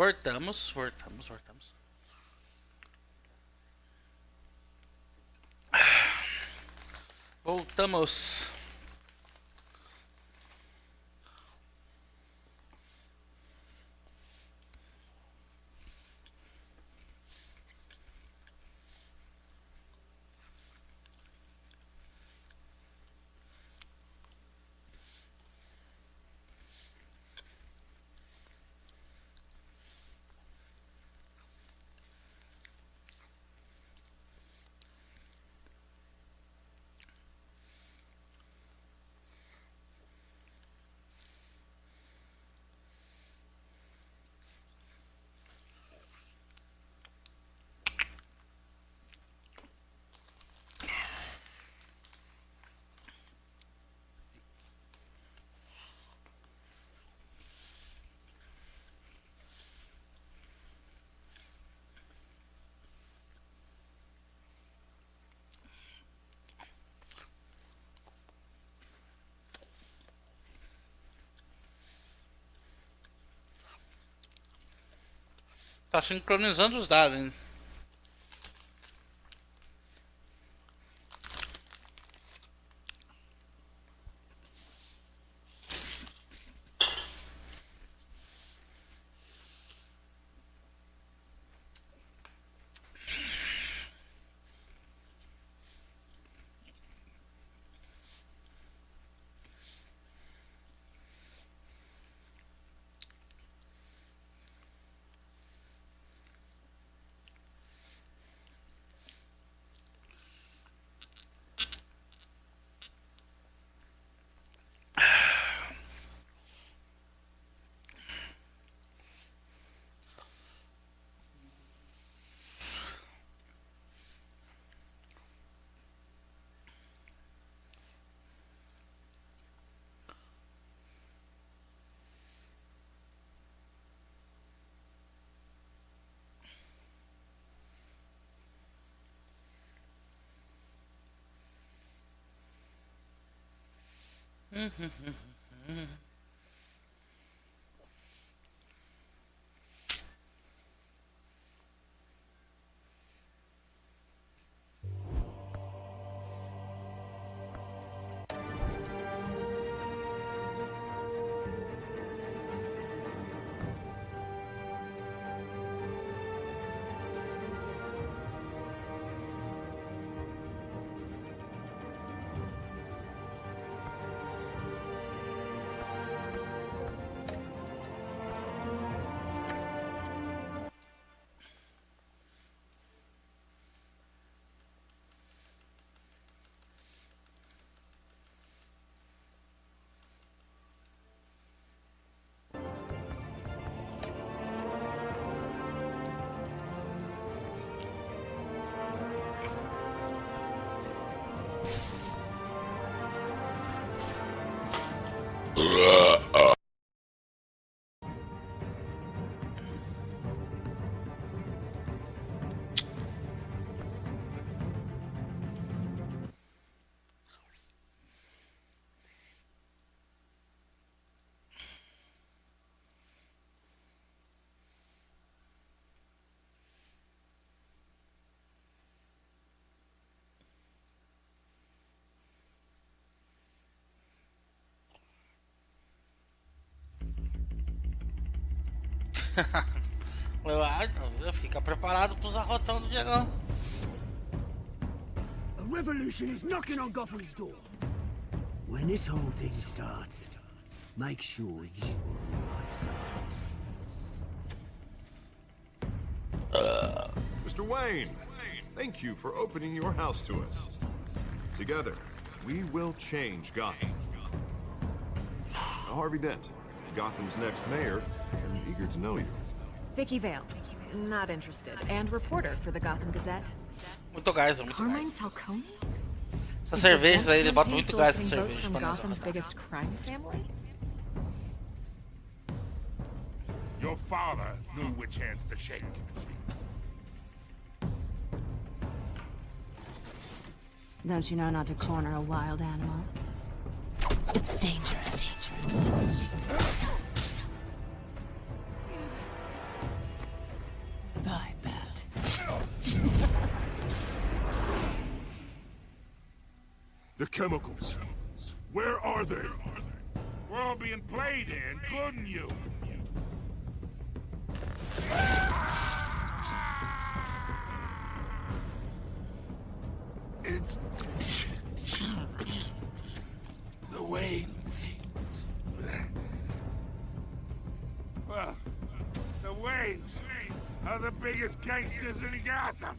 Voltamos. Voltamos. Tá sincronizando os dados, hein? Então, fica preparado pros arrotão do Diegão. A revolution is knocking on Gotham's door. When this whole thing starts, make sure you're on the right side. Mr. Wayne, thank you for opening your house to us. Together, we will change Gotham. Now, Harvey Dent, Gotham's next mayor, and eager to know you. Vicky Vale. Not interested. And reporter for the Gotham Gazette. Muito gás, muito Carmine gás. Falcone? Essa cerveja aí, ele bota Campaign muito gás na soliciting votes cerveja. from pra nós Gotham's arrotar. biggest crime family? Your father knew which hands to shake. Don't you know not to corner a wild animal? It's dangerous. chemicals. Where are they? We're all being played here, including you. It's... the Waynes. Well, the Waynes are the biggest gangsters in Gotham.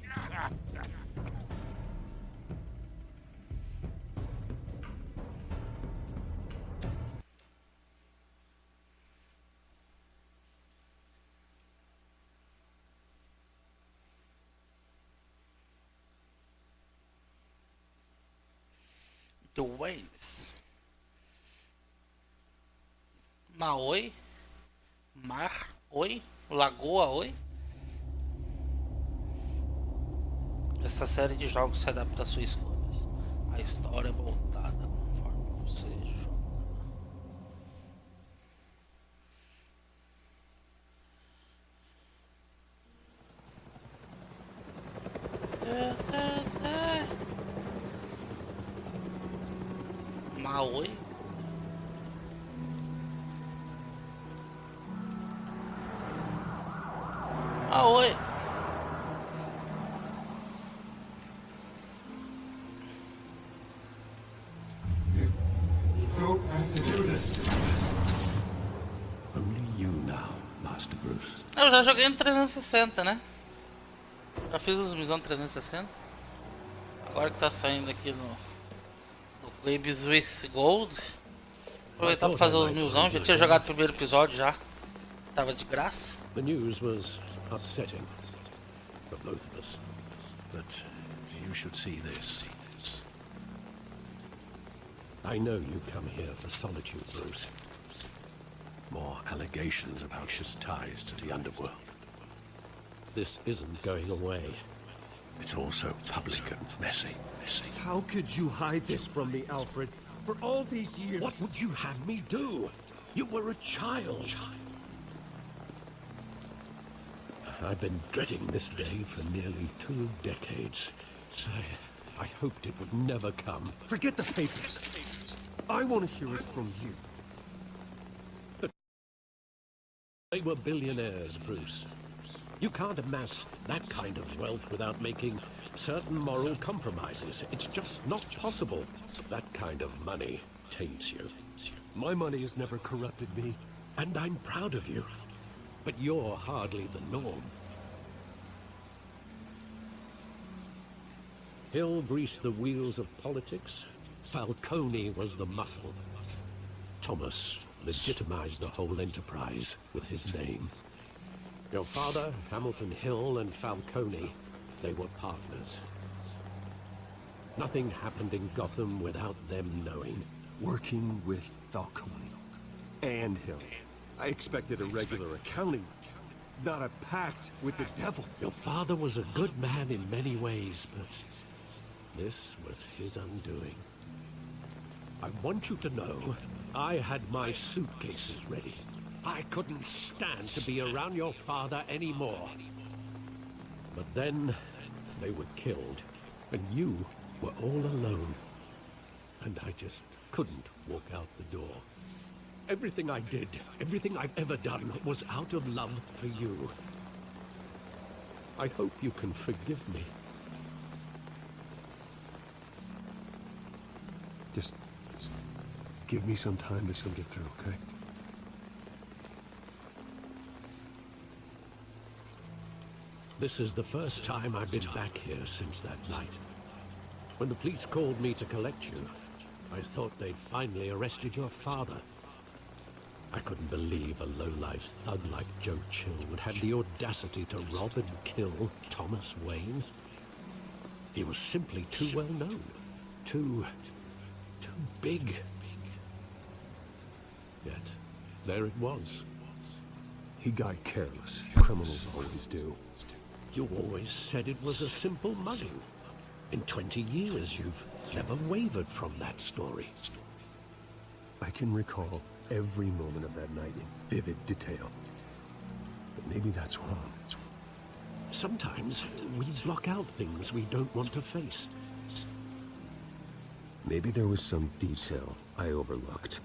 The Waves. Maoi. Mar. Oi. Lagoa. Oi. Essa série de jogos se adapta às suas escolhas. A história é voltada conforme você joga. Maoi. Maoi. Don't have to do this. Only you now, Master Bruce. Eu já joguei no 360, né? Já fiz os missões 360. Agora que tá saindo aqui no Games with Gold. Aproveitar pra fazer os milzão. Já tinha jogado o primeiro episódio já. Tava de graça. The news was upsetting for both of us. But you should see this. I know you come here for solitude, Bruce. More allegations about his ties to the underworld. This isn't going away. It's all so public and messy. How could you hide this from me, Alfred? For all these years... What would you have me do? You were a child. I've been dreading this day for nearly 2 decades. I hoped it would never come. Forget the papers. I want to hear it from you. They were billionaires, Bruce. You can't amass that kind of wealth without making certain moral compromises. It's just not possible. That kind of money taints you. My money has never corrupted me. And I'm proud of you. But you're hardly the norm. Hill greased the wheels of politics. Falcone was the muscle. Thomas legitimized the whole enterprise with his name. Your father, Hamilton Hill, and Falcone, they were partners. Nothing happened in Gotham without them knowing. Working with Falcone and Hill. I expected a regular accounting, not a pact with the devil. Your father was a good man in many ways, but this was his undoing. I want you to know, I had my suitcases ready. I couldn't stand to be around your father anymore. But then, they were killed, and you were all alone. And I just couldn't walk out the door. Everything I did, everything I've ever done, was out of love for you. I hope you can forgive me. Just give me some time to think it through, okay? This is the first time I've been back here since that night. When the police called me to collect you, I thought they'd finally arrested your father. I couldn't believe a low-life thug like Joe Chill would have the audacity to rob and kill Thomas Wayne. He was simply too well known. Too big. Yet, there it was. He got careless. Criminals always do. You always said it was a simple mugging. In 20 years, you've never wavered from that story. I can recall every moment of that night in vivid detail. But maybe that's wrong. Sometimes we block out things we don't want to face. Maybe there was some detail I overlooked.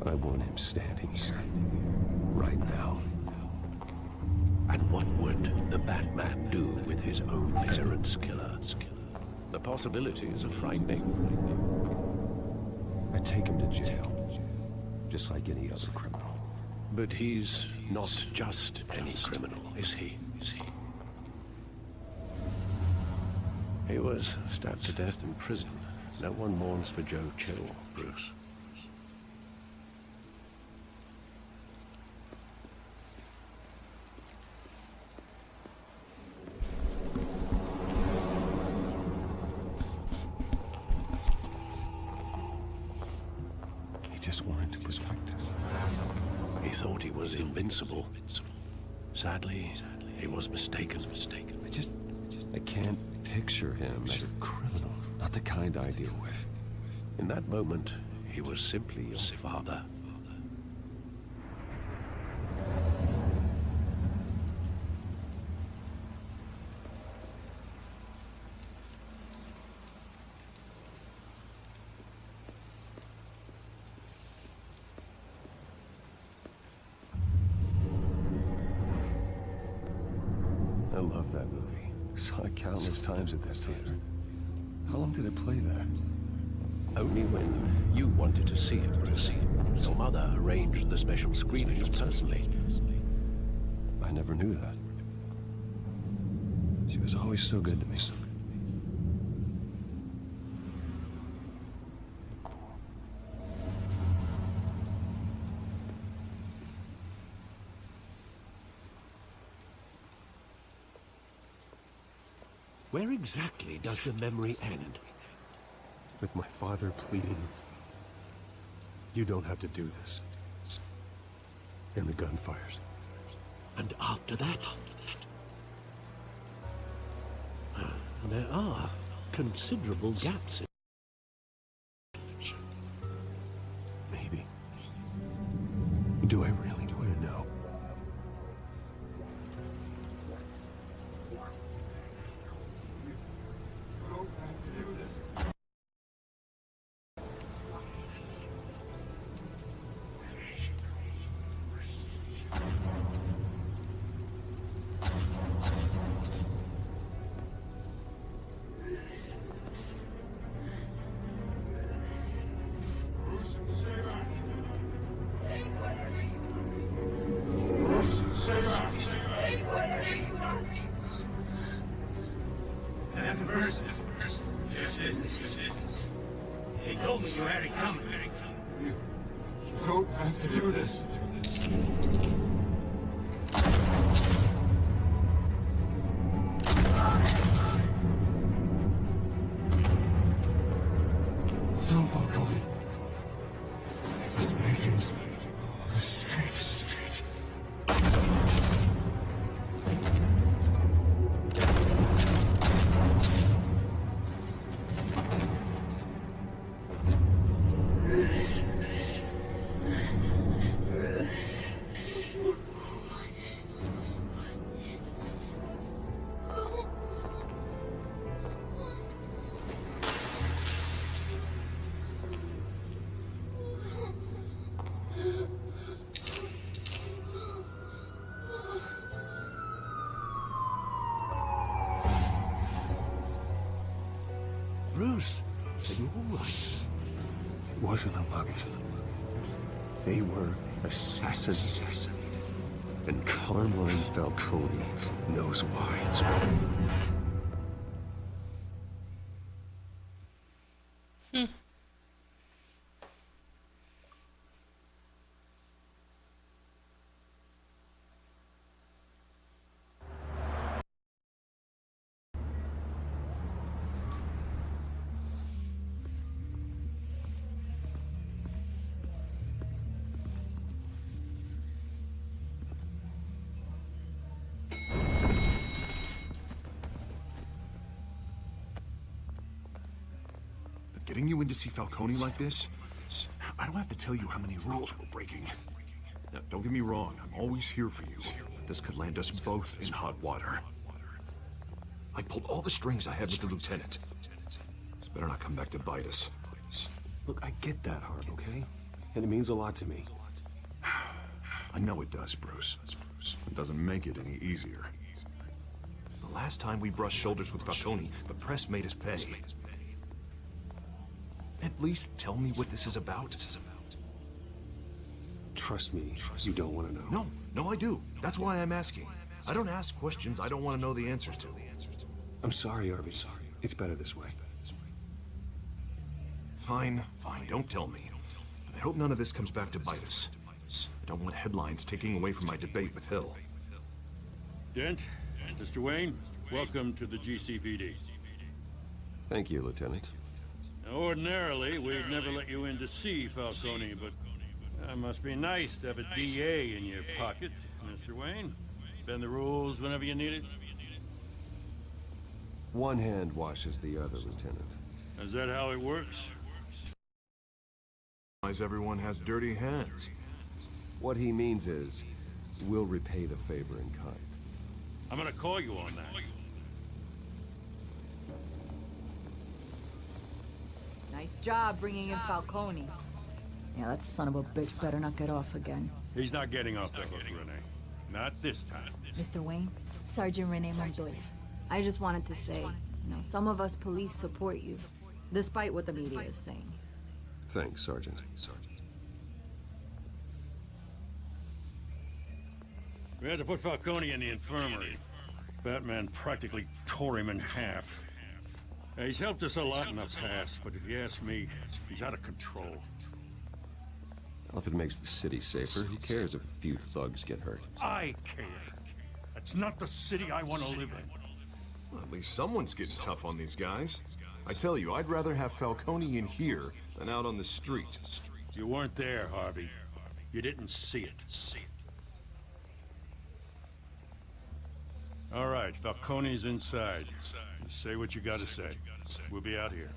I want him standing here, right now. And what would the Batman do with his own parents' killer? The possibilities are frightening. I take him to jail, just like any other criminal. But he's not just any criminal, is he? He was stabbed to death in prison. No one mourns for Joe Chill, Bruce. He just wanted to protect us. He thought he was invincible. Sadly, he was mistaken. I can't picture him as a criminal. Not the kind I deal with. In that moment, he was simply your father. I love that movie. Saw it countless times at this theater. How long did it play there? Only when you wanted to see it, Bruce. Your mother arranged the special screenings personally. I never knew that. She was always so good to me. Where exactly does the memory end? With my father pleading, "You don't have to do this." And the gunfires. And after that? There are considerable gaps in. Maybe. Do I really want to know? He told me you had it coming. You don't have to do this. No more going. This makes mistakes. Bruce, are you all right? It wasn't a mug. They were assassins. And Carmine Falcone knows why. bring you in to see Falcone like this? I don't have to tell you how many rules we're breaking. Now, don't get me wrong, I'm always here for you. But this could land us both in hot water. I pulled all the strings I had with the lieutenant. This better not come back to bite us. Look, I get that, Harv, okay? And it means a lot to me. I know it does, Bruce. It doesn't make it any easier. The last time we brushed shoulders with Falcone, the press made us pay. At least tell me what this is about. Trust me, you don't want to know. No, I do. That's why I'm asking. I don't ask questions I don't want to know the answers to. I'm sorry, Harvey. It's better this way. Fine, don't tell me. But I hope none of this comes back to bite us. I don't want headlines taking away from my debate with Hill. Dent, Mr. Wayne, welcome to the GCPD. Thank you, Lieutenant. Now, ordinarily, we'd never let you in to see Falcone, but it must be nice to have a DA in your pocket, Mr. Wayne. Bend the rules whenever you need it. One hand washes the other, Lieutenant. Is that how it works? Everyone has dirty hands. What he means is, we'll repay the favor in kind. I'm gonna call you on that. Nice job bringing in Falcone. Yeah, that son of a bitch better not get off again. He's not getting off the hook, Renee. Not this time. Mr. Wayne, Sergeant Renee Montoya. I just wanted to say, some of us police support you, despite what the media is saying. Thanks, Sergeant. We had to put Falcone in the infirmary. Batman practically tore him in half. He's helped us a lot in the past, but if you ask me, he's out of control. Well, if it makes the city safer, who cares if a few thugs get hurt? I care. That's not the city I want to live in. Well, at least someone's getting tough on these guys. I tell you, I'd rather have Falcone in here than out on the street. You weren't there, Harvey. You didn't see it. All right, Falcone's inside. You say what you gotta say. We'll be out here.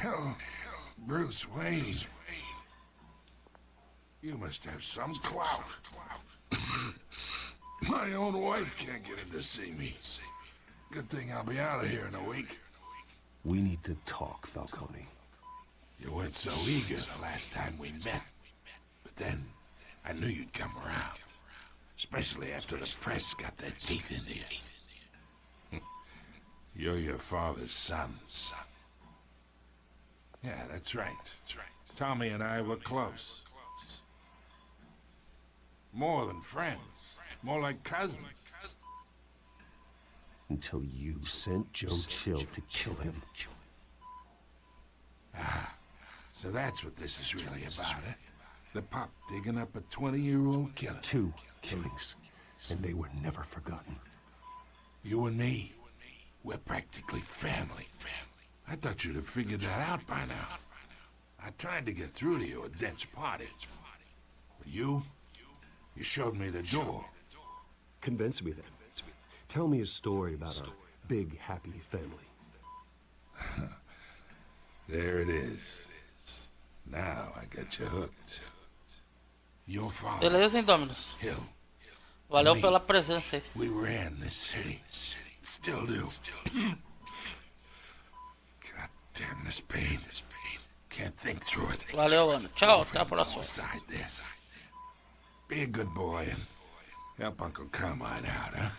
Hell, Bruce Wayne. You must have some clout. My own wife can't get in to see me. Good thing I'll be out of here in a week. We need to talk, Falcone. You weren't so eager the last time we met. But then, I knew you'd come around. Especially after the press got their teeth into you. You're your father's son. Yeah, that's right. Tommy and I were close. More than friends. More like cousins. Until you sent Joe Chill to kill him. Ah, so that's what this is really about, eh? The pup digging up a 20-year-old killer. 2 killings, and they were never forgotten. You and me, we're practically family. I thought you'd have figured that out by now. I tried to get through to you at Dent's party. But you showed me the door. Convince me then. Tell me a story about our big, happy family. There it is. Now I got you hooked. Your father, Beleza, Indominus. Hill. Valeu pela presença aí. We ran this city. Still do. God damn this pain. Can't think through it. Valeu, mano. Tchau, até a próxima. Be a good boy and help Uncle Carmine out, huh?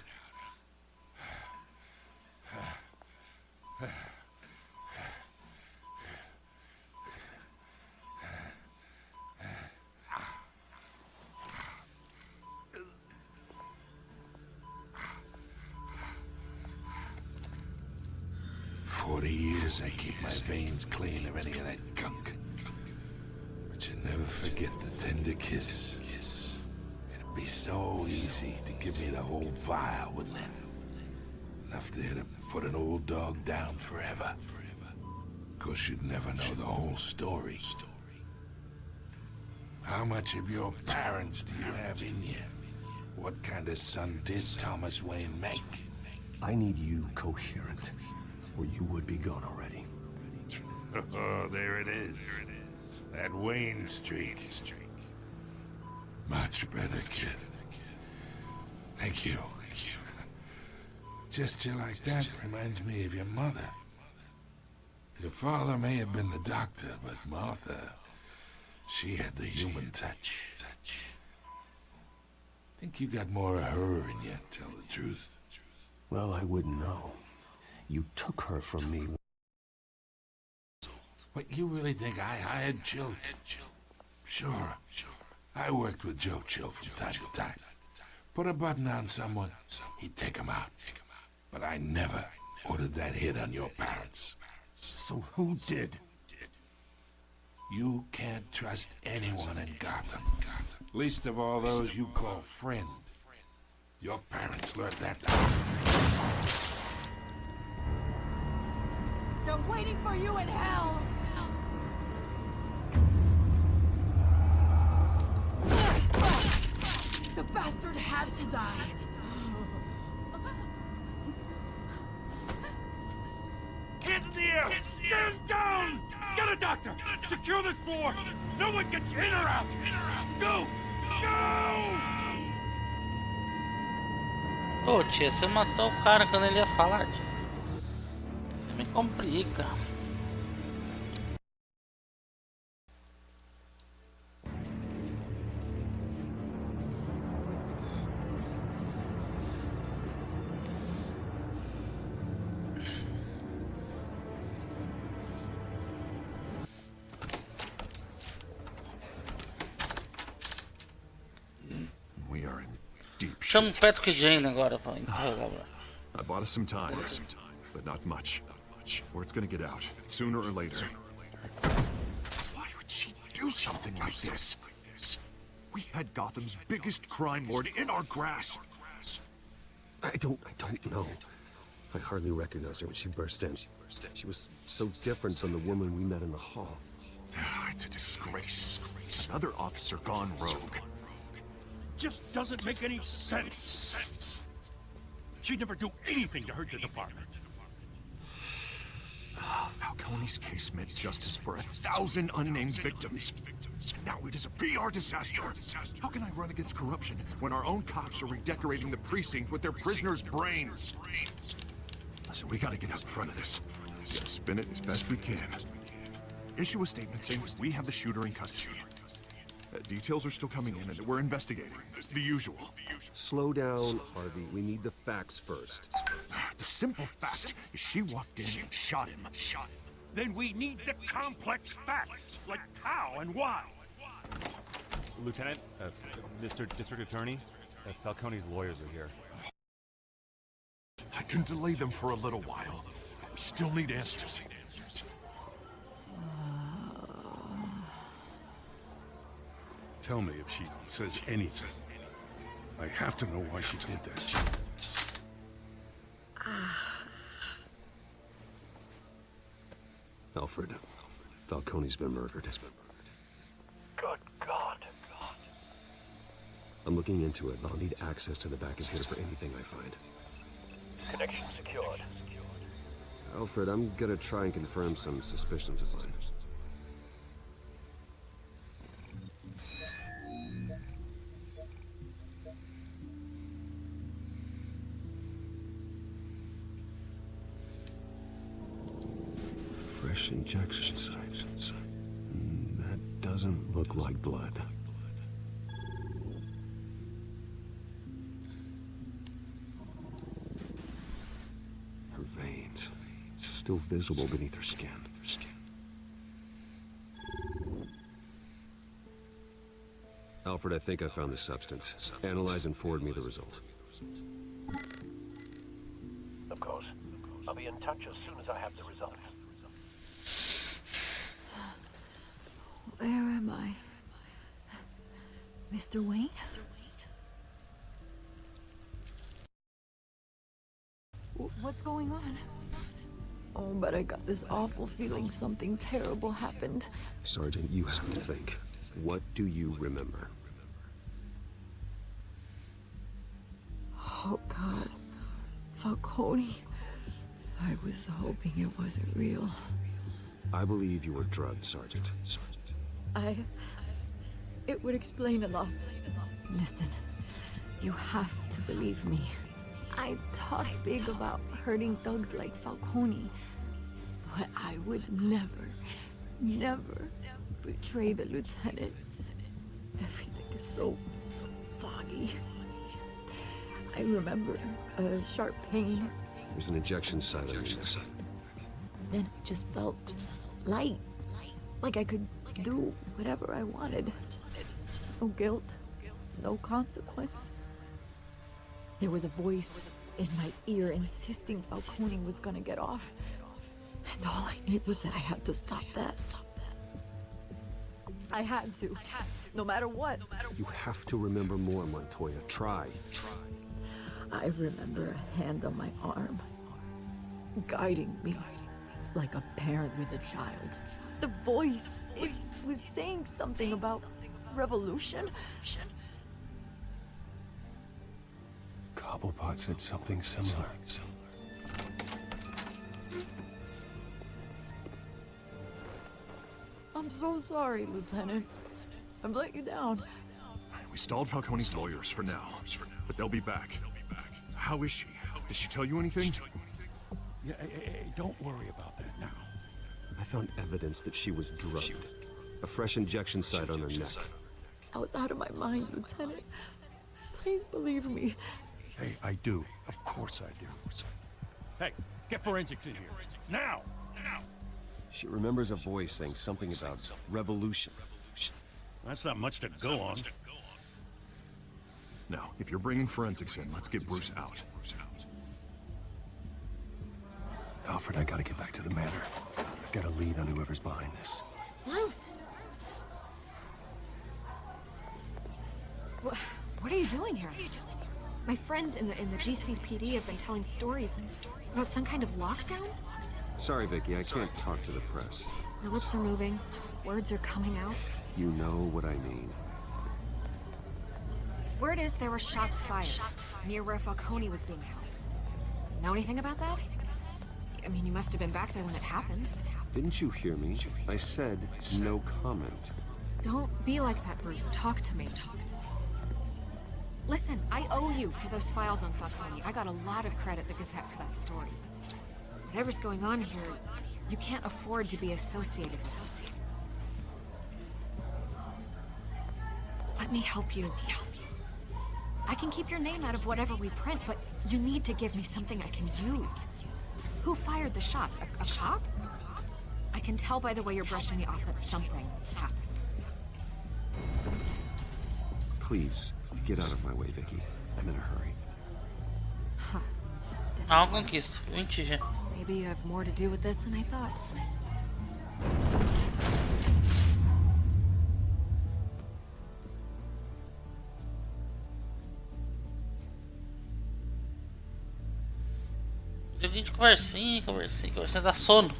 40 years I keep my veins clean of any of that gunk. But you never forget the tender kiss. It'd be so easy to give me the whole vial, wouldn't it? Enough there to put an old dog down forever. Of course, you'd never know the whole story. How much of your parents do you have in you? What kind of son did Thomas Wayne make? I need you coherent, or you would be gone already. Oh, there it is. That Wayne streak. Much better, kid. Thank you. Just you like that reminds me of your mother. Your father may have been the doctor, but Martha, she had the human touch. Think you got more of her in you, tell the truth. Well, I wouldn't know. You took her from me. What, you really think I hired Chill? Sure. I worked with Joe Chill from time to time. Put a button on someone, he'd take him out. But I never ordered that hit on your parents. So who did? You can't trust anyone in Gotham. Least of all those you call friend. Your parents learned that. They're waiting for you in hell! The bastard had to die! Hands in the air! Stand down! Get a doctor! Secure this floor! No one gets in or out! Go! Go! Ô tia, você matou o cara quando ele ia falar, tia. Você me complica. We are in deep Chama o shit. Patrick Jane agora pra interrogar. I bought us some time, but not much. Word's gonna get out, sooner or later. Why would she do something like this? We had Gotham's biggest crime lord in our grasp. I don't know. I hardly recognized her when she burst in. She was so different from the woman we met in the hall. It's a disgrace. Another officer gone rogue. Just doesn't make any sense. She'd never do anything to hurt the department. Falcone's case meant justice for 1,000 unnamed victims. And now it is a PR disaster. How can I run against corruption when our own cops are redecorating the precinct with their prisoners' brains? Listen, we gotta get out in front of this. Gotta spin it as best we can. Issue a statement saying we have the shooter in custody. Details are still coming in and we're investigating. The usual. Slow down, Harvey. We need the facts first. The simple fact is she walked in and shot him. Then we need the complex facts, like how and why. Lieutenant, Mr. District Attorney, Falcone's lawyers are here. I can delay them for a little while. We still need answers. Tell me if she says anything. I have to know why she did this. Alfred, Falcone's been murdered. Good God. I'm looking into it, but I'll need access to the back of here for anything I find. Connection secured. Alfred, I'm gonna try and confirm some suspicions of mine. Fresh injection site. That doesn't look like blood. Her veins, still visible beneath her skin. Alfred, I think I found the substance. Analyze and forward me the result. Of course. I'll be in touch as soon as I have the results. Where am I? Mr. Wayne? What's going on? Oh, but I got this awful feeling something terrible happened. Sergeant, you have to think. What do you remember? Oh, God. Falcone. I was hoping it wasn't real. I believe you were drugged, Sergeant. It would explain a lot. Listen, you have to believe me. I talk big about hurting thugs like Falcone, but I would never betray the lieutenant. Everything is so foggy. I remember a sharp pain. There's an injection site on your neck. Then it just felt light, like I could do whatever I wanted. No guilt, no consequence. There was a voice in my ear insisting Falcone was gonna get off. And all I knew was that I had to stop that. I had to, no matter what. You have to remember more, Montoya. Try. I remember a hand on my arm, guiding me like a parent with a child. The voice, it was saying something about revolution. Cobblepot said something similar. I'm so sorry, Lieutenant. I've let you down. We stalled Falcone's lawyers for now, but they'll be back. How is she? Did she tell you anything? Yeah, hey, don't worry about that now. I found evidence that she was drugged. A fresh injection site on her neck. I was out of my mind, Lieutenant. Please believe me. Hey, I do. Of course I do. Hey, get forensics in here. Now! She remembers a voice saying something about revolution. That's not much to go on. Now, if you're bringing forensics in, let's get Bruce out. Alfred, I gotta get back to the manor. I've got a lead on whoever's behind this. Bruce! What are you doing here? My friends in the GCPD have been telling stories about some kind of lockdown? Sorry, Vicky, I can't talk to the press. My lips are moving, words are coming out. You know what I mean. Word is there were shots fired near where Falcone was being held. Know anything about that? I mean, you must have been back there when it happened. Didn't you hear me? I said no comment. Don't be like that, Bruce. Talk to me. Listen, I owe you for those files on Falcone. I got a lot of credit at the Gazette for that story. Whatever's going on here, you can't afford to be associated with it. Let me help you. I can keep your name out of whatever we print, but you need to give me something I can use. Who fired the shots? A cop? I can tell by the way you're brushing me off that something happened. Please, get out of my way, Vicky. I'm in a hurry. Não, conquista. 20 já. Maybe you have more to do with this than I thought. Joguinho de conversinha, dá sono.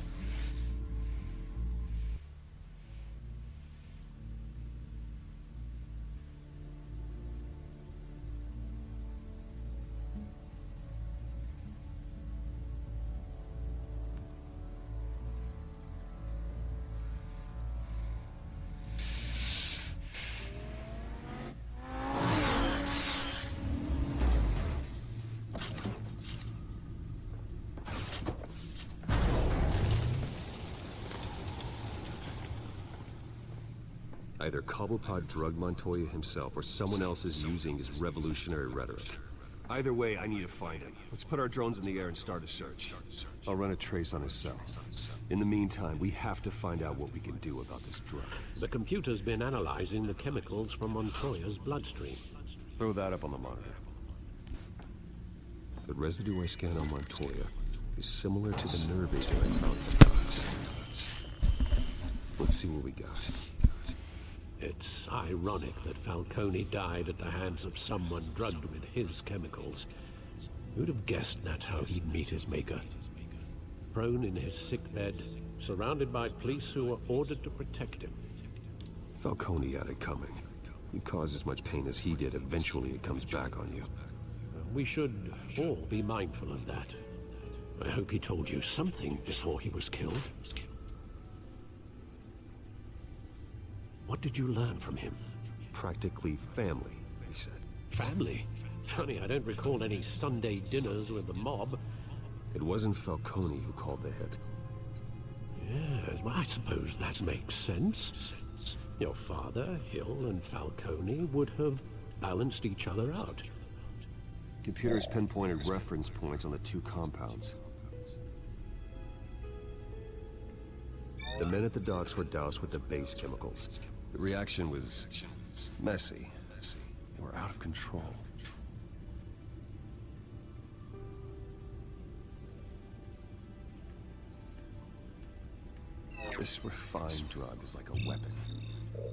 Either Cobblepot drugged Montoya himself, or someone else is using his revolutionary rhetoric. Either way, I need to find him. Let's put our drones in the air and start a search. I'll run a trace on his cell. In the meantime, we have to find out what we can do about this drug. The computer's been analyzing the chemicals from Montoya's bloodstream. Throw that up on the monitor. The residue I scan on Montoya is similar to the nerve agent I found at the docks. Let's see what we got. It's ironic that Falcone died at the hands of someone drugged with his chemicals. Who'd have guessed that's how he'd meet his maker? Prone in his sickbed, surrounded by police who were ordered to protect him. Falcone had it coming. You cause as much pain as he did, eventually it comes back on you. We should all be mindful of that. I hope he told you something before he was killed. What did you learn from him? Practically family, he said. Family? Funny, I don't recall any Sunday dinners with the mob. It wasn't Falcone who called the hit. Yes, well, I suppose that makes sense. Your father, Hill, and Falcone would have balanced each other out. Computers pinpointed reference points on the two compounds. The men at the docks were doused with the base chemicals. The reaction was messy. They were out of control. This refined drug is like a weapon.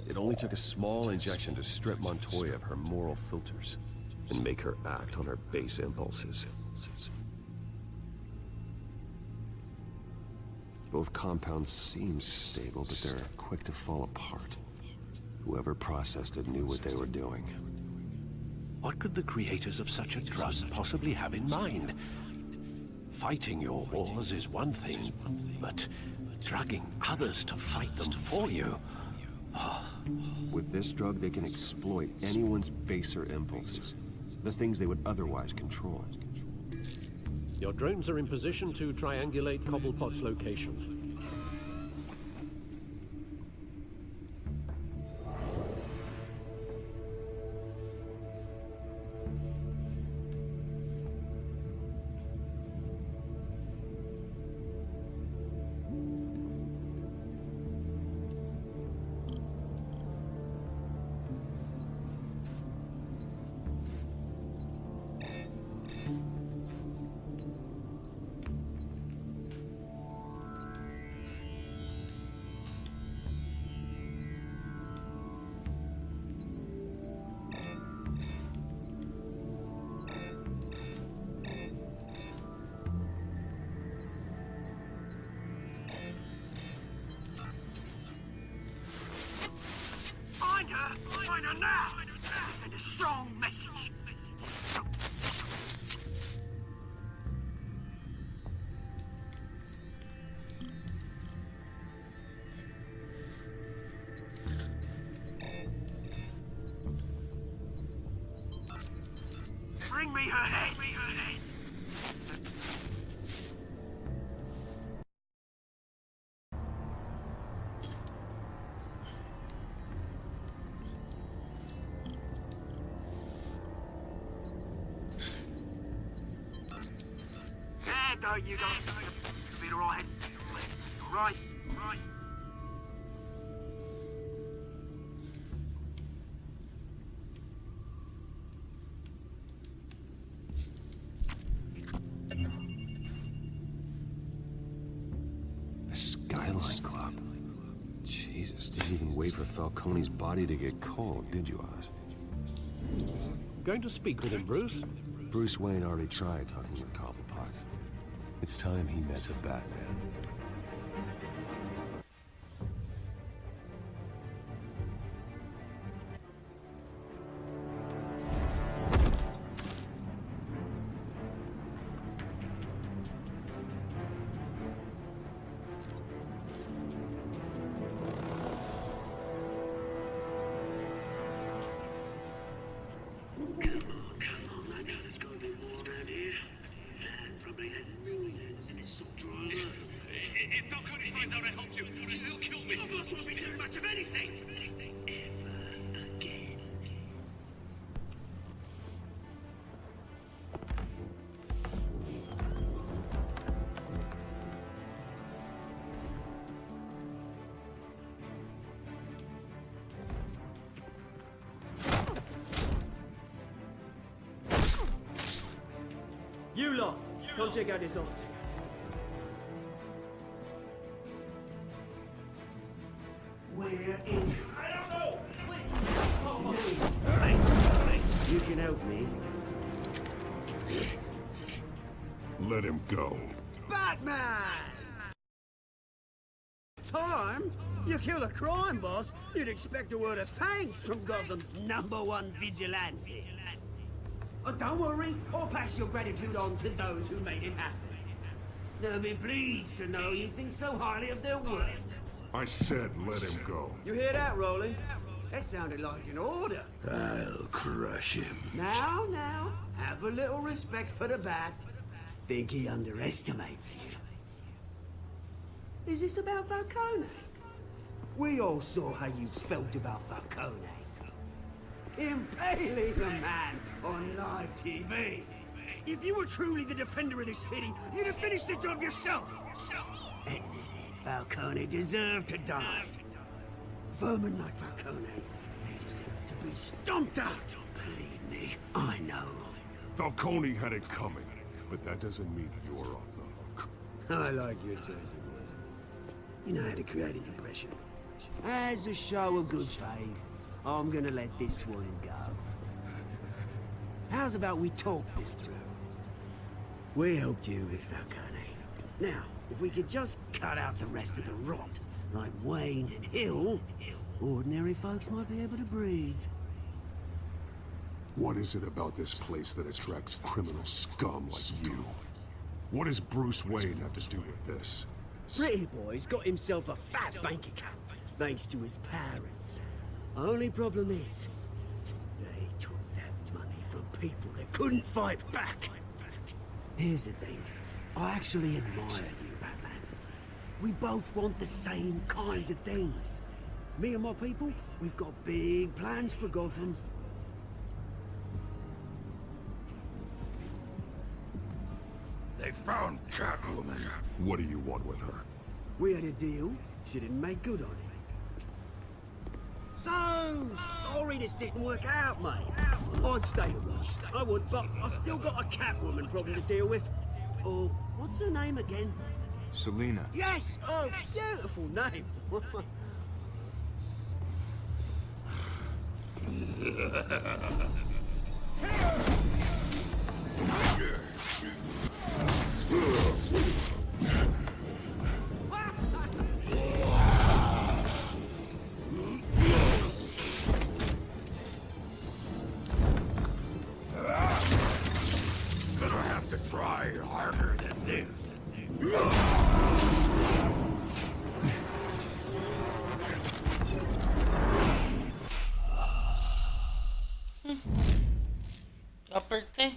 It only took a small injection to strip Montoya of her moral filters and make her act on her base impulses. Both compounds seem stable, but they're quick to fall apart. Whoever processed it knew what they were doing. What could the creators of such a drug possibly have in mind? Fighting your wars is one thing, but drugging others to fight them for you... With this drug, they can exploit anyone's baser impulses. The things they would otherwise control. Your drones are in position to triangulate Cobblepot's location. Find her now! Send a strong message. Bring me her head! Bring me her head! No, you don't. Be alright. Right, right. The Skyline Club. Jesus, didn't even wait for Falcone's body to get cold, did you, Oz? Going to speak with him, Bruce? Bruce Wayne already tried talking with Cobblepot. It's time he met the Batman. If Falcone finds out I helped you, he'll kill me. My boss won't be doing much of anything. Ever again. You lot, come check out this office. here is... I don't know! Please! Right. You can help me. Let him go. Batman! Time? You kill a crime boss, you'd expect a word of thanks from Gotham's #1 vigilante. Oh, don't worry, I'll pass your gratitude on to those who made it happen. They'll be pleased to know you think so highly of their work. I said let him go. You hear that, Roland? That sounded like an order. I'll crush him. Now, have a little respect for the Bat. Think he underestimates you. Is this about Falcone? We all saw how you felt about Falcone. Impaling a man on live TV. If you were truly the defender of this city, you'd have finished the job yourself. Admit it, Falcone deserved to die. Vermin like Falcone, they deserve to be stomped out. Believe me, I know. Falcone had it coming, but that doesn't mean you're off the hook. I like your choice of words. You know how to create an impression. As a show of good faith, I'm gonna let this one go. How's about we talk this through? We helped you with Falcone. Now, if we could just cut out the rest of the rot, like Wayne and Hill, ordinary folks might be able to breathe. What is it about this place that attracts criminal scum like you? What does Bruce Wayne have to do with this? Pretty Boy's got himself a fat bank account, thanks to his parents. Only problem is, they took that money from people that couldn't fight back. Here's the thing, I actually admire you, Batman. We both want the same kinds of things. Me and my people, we've got big plans for Gotham. They found Catwoman. What do you want with her? We had a deal, she didn't make good on it. So sorry this didn't work out, mate. I'd stay around. I would, but I still got a Catwoman problem to deal with. Oh, what's her name again? Selina. Yes! Oh, beautiful name. Gonna have to try harder than this. Parte.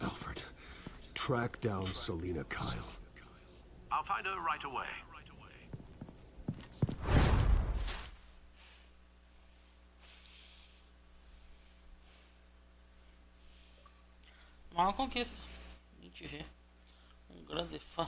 Alfred, track down Selina Kyle. I'll find her right away. Uma conquista. A gente vê. Grande fã.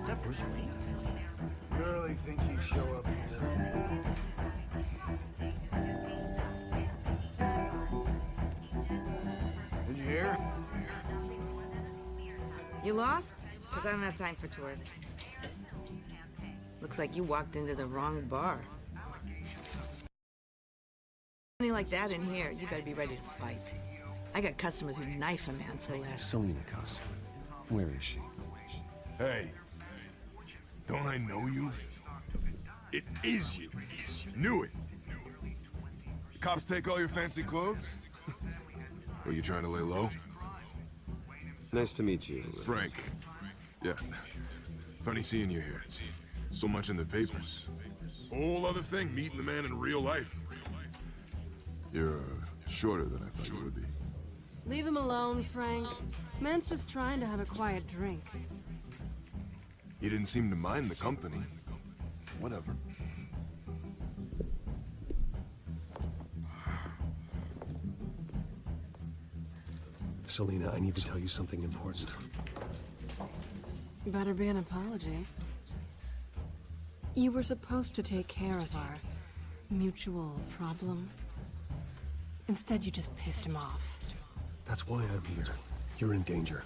Is that Bruce Wayne? You really think he'd show up here? You lost? Because I don't have time for tourists. Looks like you walked into the wrong bar. Money like that in here, you gotta be ready to fight. I got customers who knife a man for less. Selena Costa. Where is she? Hey, don't I know you? It is you. Knew it. Cops take all your fancy clothes? Are you trying to lay low? Nice to meet you. Frank. Yeah. Funny seeing you here. So much in the papers. Whole other thing, meeting the man in real life. You're shorter than I thought you would be. Leave him alone, Frank. Man's just trying to have a quiet drink. You didn't seem to mind the company. Whatever. Selena, I need to tell you something important. Better be an apology. You were supposed to take care of our mutual problem. Instead, you just pissed him off. That's why I'm here. You're in danger.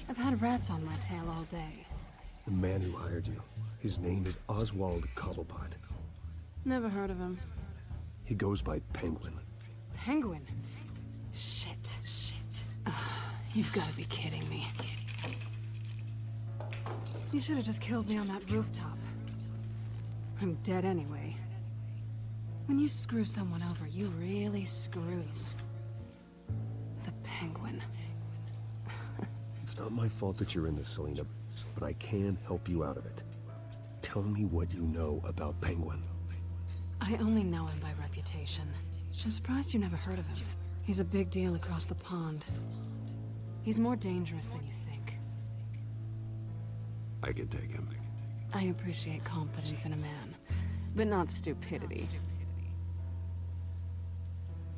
I've had rats on my tail all day. The man who hired you, his name is Oswald Cobblepot. Never heard of him. He goes by Penguin. Penguin? Shit. You've got to be kidding me. You should have just killed me on that rooftop. I'm dead anyway. When you screw someone over, you really screw. The Penguin. It's not my fault that you're in this, Selena, but I can help you out of it. Tell me what you know about Penguin. I only know him by reputation. I'm surprised you never heard of him. He's a big deal across the pond. He's more dangerous than you think. I can take him. I appreciate confidence in a man, but not stupidity.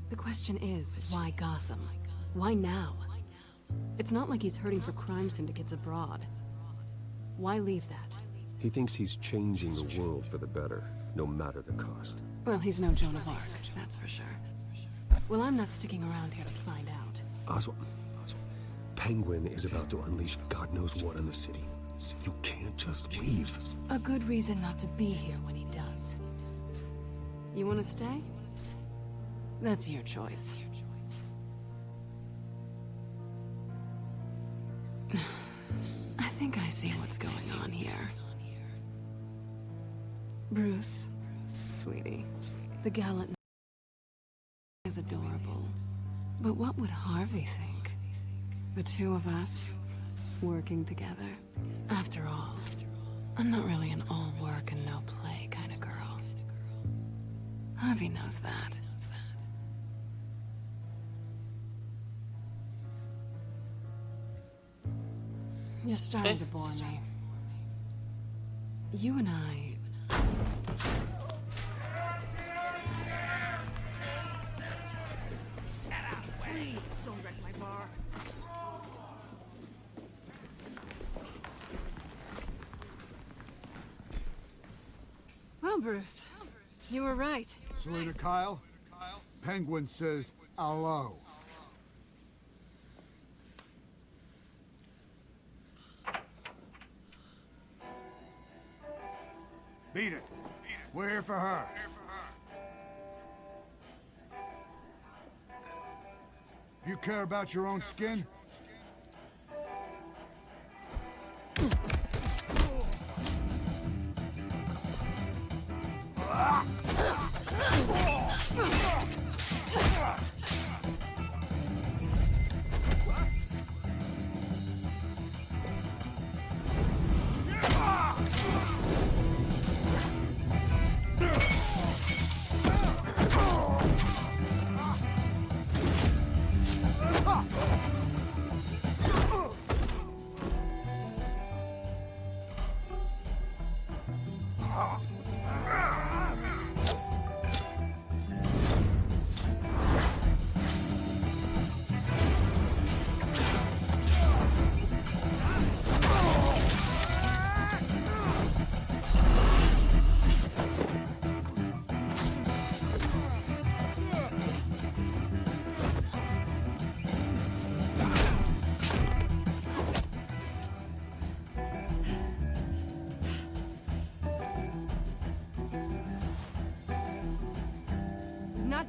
The question is, why Gotham? Why now? It's not like he's hurting for crime syndicates abroad. Why leave that? He thinks he's changing the world for the better, no matter the cost. Well, he's no Joan of Arc, that's for sure. Well, I'm not sticking around here to find out. Oswald, Penguin is about to unleash God knows what on the city. You can't just leave. A good reason not to be here when he does. You want to stay? That's your choice. I think I see what's going on here. Bruce, sweetie, the gallant is adorable. But what would Harvey think? The two of us, working together. After all, I'm not really an all work and no play kind of girl. Harvey knows that. You're starting to bore me. You and I... Please, don't wreck my bar. Well, Bruce, you were right. Selena Kyle? Penguin says hello. Beat it. We're here for her. You care about your own skin?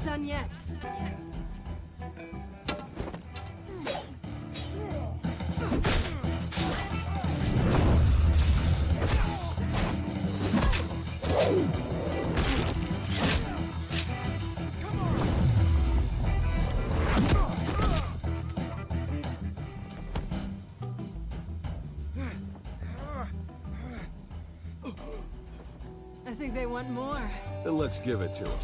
done yet. I think they want more. Then let's give it to them.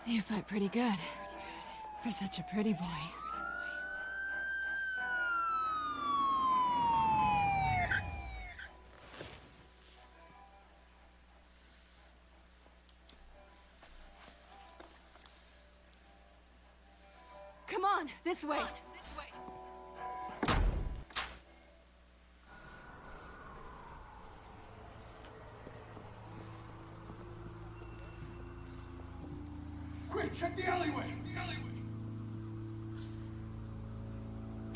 You fight pretty good. For such a pretty boy. Come on, this way. Quick, check the alleyway!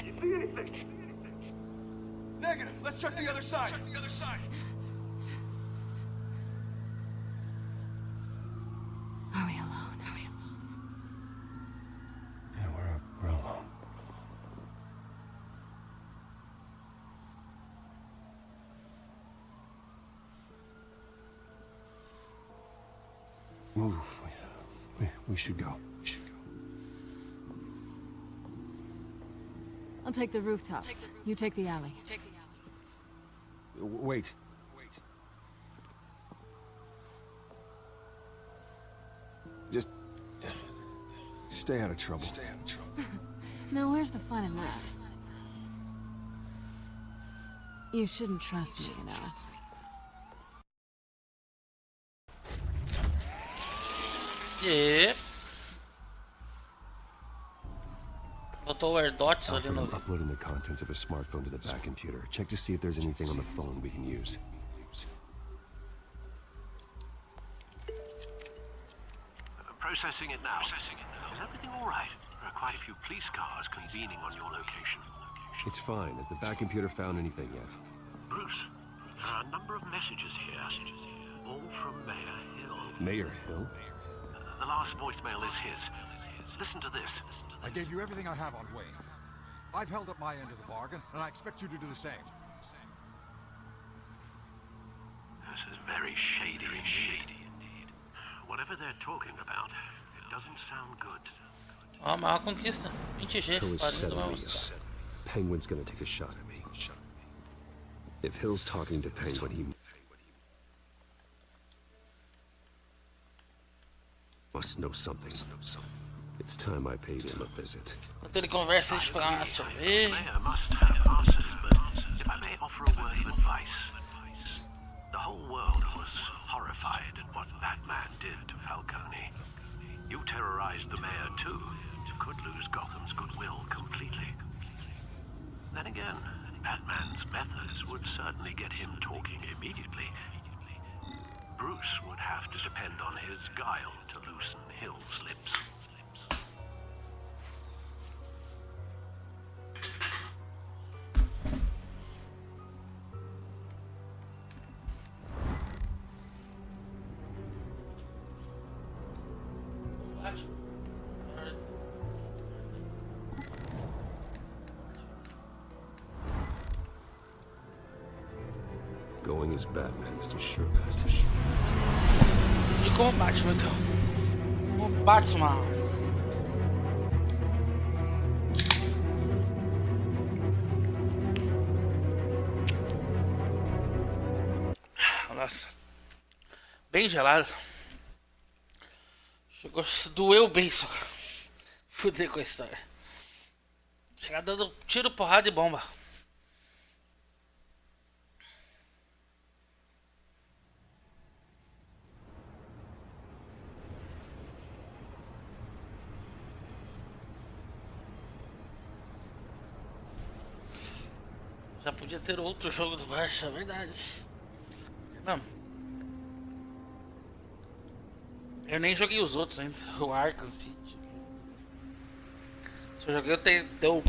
You see anything? Negative. Let's check the other side. Are we alone? Yeah, we're alone. Move. We should go. I'll take the rooftops. You take the alley. Wait. Just stay out of trouble. Now where's the fun in that? You shouldn't trust me, you know. Yeah. Botou AirDots ali no... Uploading the contents of a smartphone to the back computer. Check to see if there's anything on the phone we can use. Processing it now. Is everything all right? There are quite a few police cars convening on your location. It's fine. Has the back computer found anything yet? Bruce, there are a number of messages here. All from Mayor Hill. Mayor Hill? The last voicemail is his. Listen to this. I gave you everything I have on Wayne. I've held up my end of the bargain, and I expect you to do the same. This is very shady indeed. Whatever they're talking about, it doesn't sound good. Ó, a maior conquista. 20G. Hill is 40 setting me graus. up. Penguin's gonna take a shot at me. If Hill's talking to Penguin, he must know something. It's time I paid him a visit. Enquanto ele conversa, eles pegam uma cerveja. Mayor must have answers, but if I may offer a word of advice, the whole world was horrified at what Batman did to Falcone. You terrorized the mayor too. You could lose Gotham's goodwill completely. Then again, Batman's methods would certainly get him talking immediately. Bruce would have to depend on his guile to loosen Hill's lips. Going as Batman is the sure best. E como Batman então? Como Batman? Nossa. Bem gelado. Chegou, doeu bem só. Fudei com a história. Chegar dando tiro, porrada e bomba. Já podia ter outro jogo do Barça, é verdade. Não. Eu nem joguei os outros ainda. O Arkham City. Só joguei o Telltale.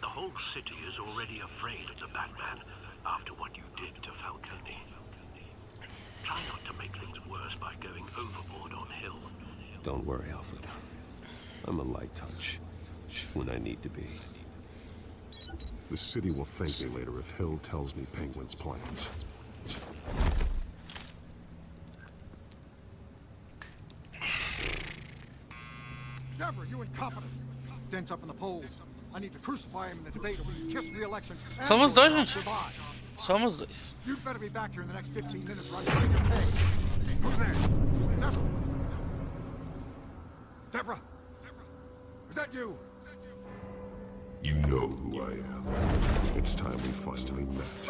The whole city is already afraid of the Batman after what you did to Falcone. Try not to make things worse by going overboard on Hill. Don't worry, Alfred. I'm a light touch when I need to be. The city will thank me later if Hill tells me Penguin's plans. Deborah, you incompetent! Dents up in the polls. I need to crucify him in the debate or we can kiss re-election. Somos dois, gente. Somos dois. You'd better be back here in the next 15 minutes or I'm getting your pay. Who's there? Deborah? Deborah? Is that you? You know who I am. It's time we finally met.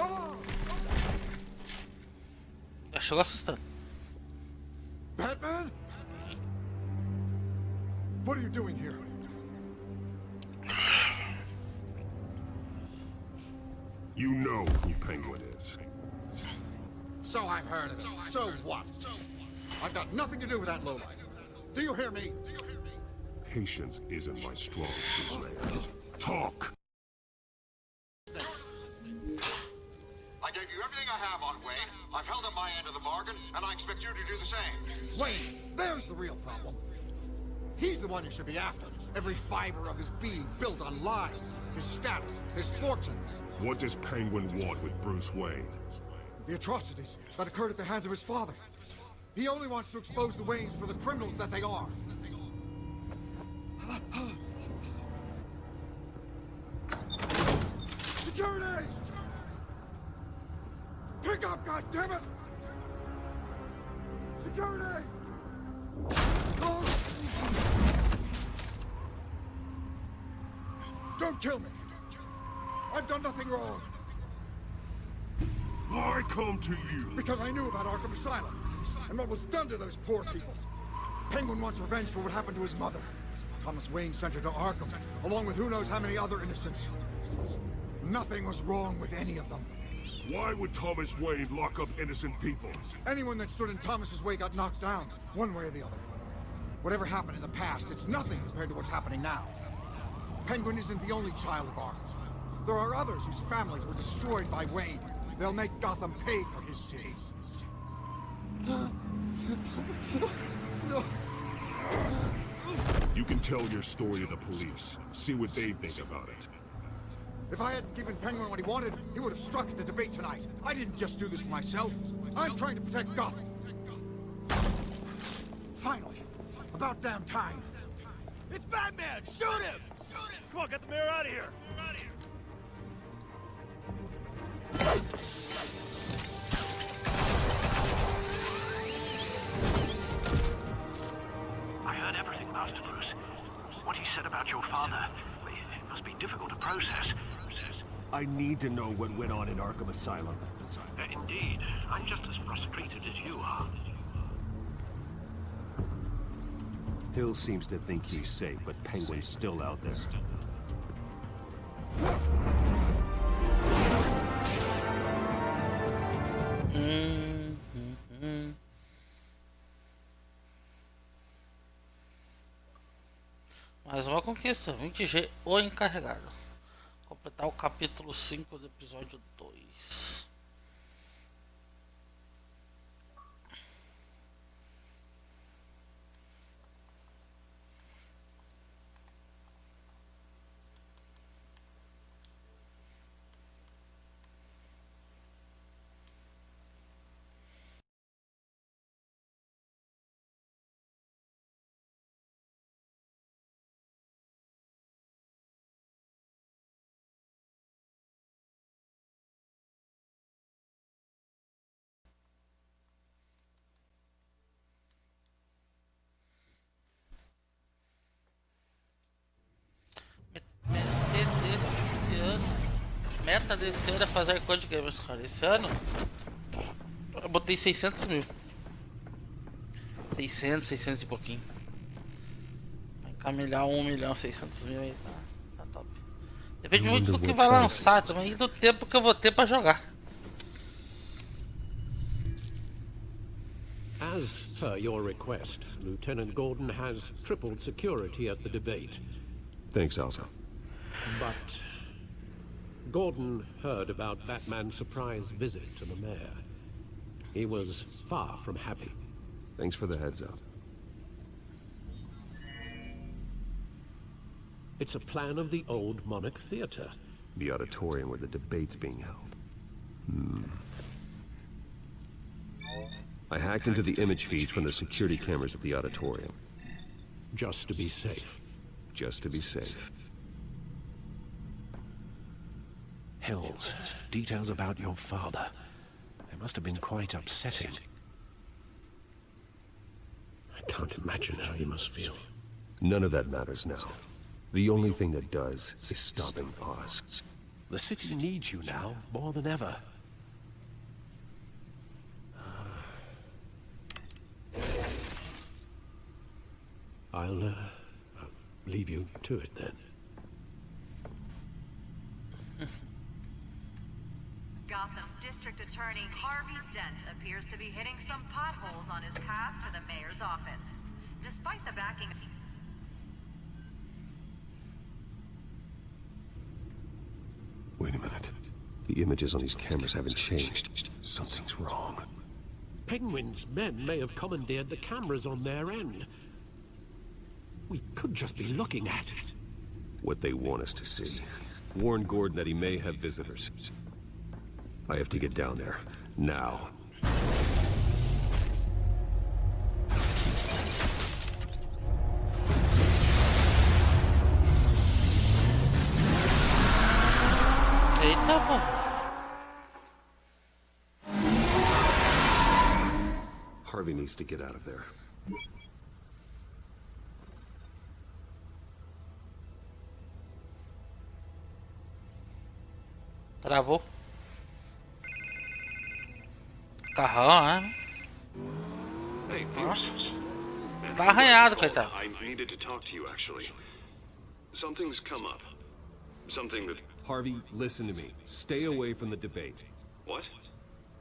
Chegou assustando. Batman? What are you doing here? You know who Penguin is. So I've heard of it. So what? I've got nothing to do with that lowlife. Do you hear me? Patience isn't my strong suit. Talk! I gave you everything I have on Wayne. I've held up my end of the bargain, and I expect you to do the same. Wayne, there's the real problem. He's the one you should be after. Every fiber of his being built on lies, his status, his fortune. What does Penguin want with Bruce Wayne? The atrocities that occurred at the hands of his father. He only wants to expose the Waynes for the criminals that they are. Security! Pick up, goddammit! Security! Don't kill me! I've done nothing wrong! Why come to you? Because I knew about Arkham Asylum, and what was done to those poor people. Penguin wants revenge for what happened to his mother. Thomas Wayne sent her to Arkham, along with who knows how many other innocents. Nothing was wrong with any of them. Why would Thomas Wayne lock up innocent people? Anyone that stood in Thomas's way got knocked down, one way or the other. Whatever happened in the past, it's nothing compared to what's happening now. Penguin isn't the only child of Arkham. There are others whose families were destroyed by Wayne. They'll make Gotham pay for his sins. No. You can tell your story to the police. See what they think about it. If I hadn't given Penguin what he wanted, he would have struck at the debate tonight. I didn't just do this for myself. I'm trying to protect Gotham. Finally. About damn time. It's Batman! Shoot him! Come on, get the mayor out of here! I heard everything, Master Bruce. What he said about your father, it must be difficult to process. I need to know what went on in Arkham Asylum. Indeed. I'm just as frustrated as you are. Hill seems to think he's safe, but Penguin's still out there. Mais uma conquista, 20G, o encarregado. Completar o capítulo 5 do episódio 2. meta desse ano é fazer quantos gamers, cara? Esse ano eu botei 600 mil. 600 e pouquinho. Vai encaminhar 1.600.000 aí, tá top. Depende muito do que vai lançar também e do tempo que eu vou ter pra jogar. As per your request, Lieutenant Gordon has tripled security at the debate. Thanks, Alpha. But Gordon heard about Batman's surprise visit to the mayor. He was far from happy. Thanks for the heads up. It's a plan of the old Monarch Theater. The auditorium where the debate's being held. I hacked into the image feeds from the security cameras at the auditorium. Just to be safe. Just to be safe. Hills, details about your father. They must have been quite upsetting. I can't imagine how you must feel. None of that matters now. The only thing that does is stopping Oz. The city needs you now, more than ever. I'll leave you to it then. Gotham District Attorney Harvey Dent appears to be hitting some potholes on his path to the mayor's office. Despite the backing... Wait a minute. The images on these cameras haven't changed. Something's wrong. Penguin's men may have commandeered the cameras on their end. We could just be looking at what they want us to see. Warn Gordon that he may have visitors. I have to get down there. Now. Eita, pô. Harvey needs to get out of there. Travou. Carrão, né? Hey, Bruce. Tá arranhado, coitado. I needed to talk to you, actually. Something's come up. Something that... Harvey, listen to me. Stay away from the debate. What?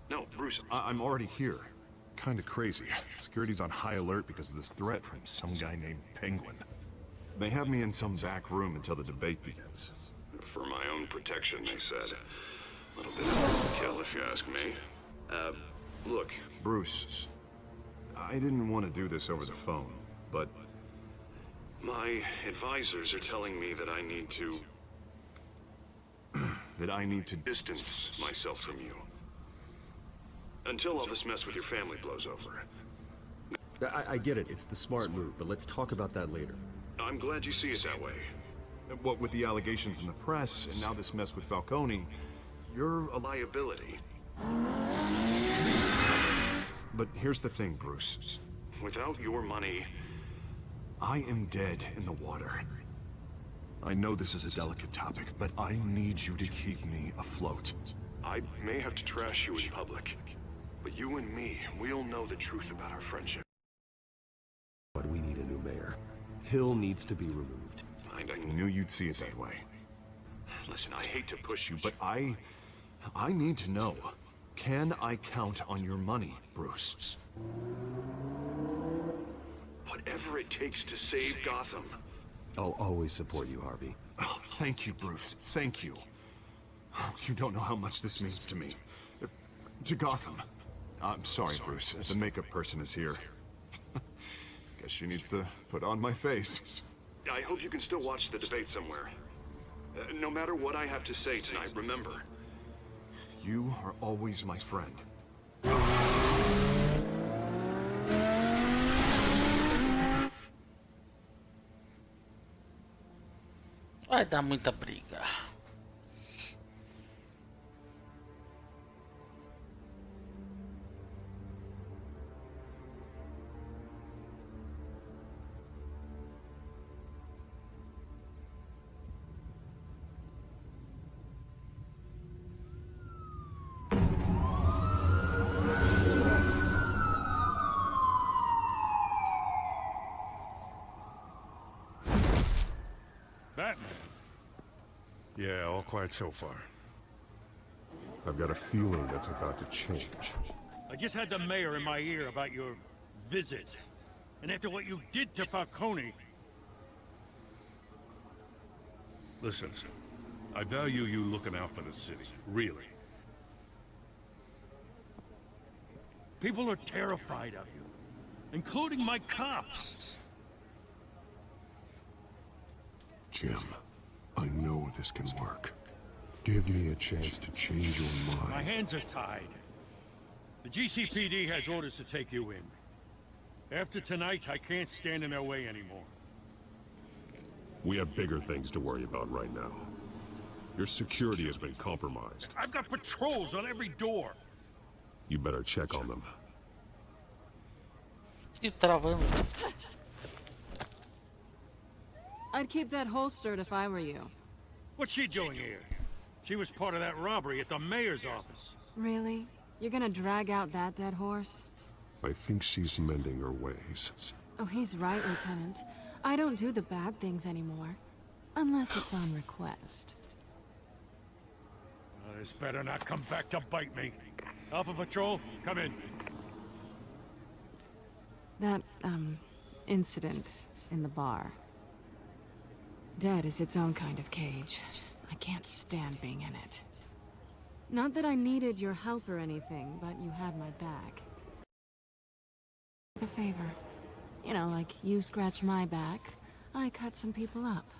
No, Bruce, I'm already here. Kinda crazy. Security's on high alert because of this threat from some guy named Penguin. They have me in some back room until the debate begins. For my own protection, they said. A little bit of kill, if you ask me. Look. Bruce, I didn't want to do this over the phone, but... My advisors are telling me that I need to... that I need to... distance myself from you. Until all this mess with your family blows over. I get it. It's the smart move, but let's talk about that later. I'm glad you see it that way. What with the allegations in the press, and now this mess with Falcone, you're a liability. But here's the thing, Bruce. Without your money... I am dead in the water. I know this is a delicate topic, but I need you to keep me afloat. I may have to trash you in public, but you and me, we'll know the truth about our friendship. But we need a new mayor. Hill needs to be removed. I knew you'd see it that way. Listen, I hate to push you, But I need to know. Can I count on your money, Bruce? whatever it takes to save Gotham. I'll always support you, Harvey. Oh, thank you, Bruce. Thank you. You don't know how much this means to me. To Gotham. I'm sorry, Bruce. The makeup person is here. Guess she needs to put on my face. I hope you can still watch the debate somewhere. No matter what I have to say tonight, remember. You are always my friend. Vai dar muita briga. quiet so far. I've got a feeling that's about to change. I just had the mayor in my ear about your visit. And after what you did to Falcone... Listen, I value you looking out for the city, really. People are terrified of you, including my cops. Jim, I know this can work. Give me a chance to change your mind. My hands are tied. The GCPD has orders to take you in. After tonight, I can't stand in their way anymore. We have bigger things to worry about right now. Your security has been compromised. I've got patrols on every door. You better check on them. Keep travando. I'd keep that holstered if I were you. What's she doing here? She was part of that robbery at the mayor's office. Really? You're gonna drag out that dead horse? I think she's mending her ways. Oh, he's right, Lieutenant. I don't do the bad things anymore. Unless it's on request. This better not come back to bite me. Alpha Patrol, come in. That, incident in the bar. Dead is its own kind of cage. I can't stand being in it. Not that I needed your help or anything, but you had my back. A favor. You know, like you scratch my back, I cut some people up.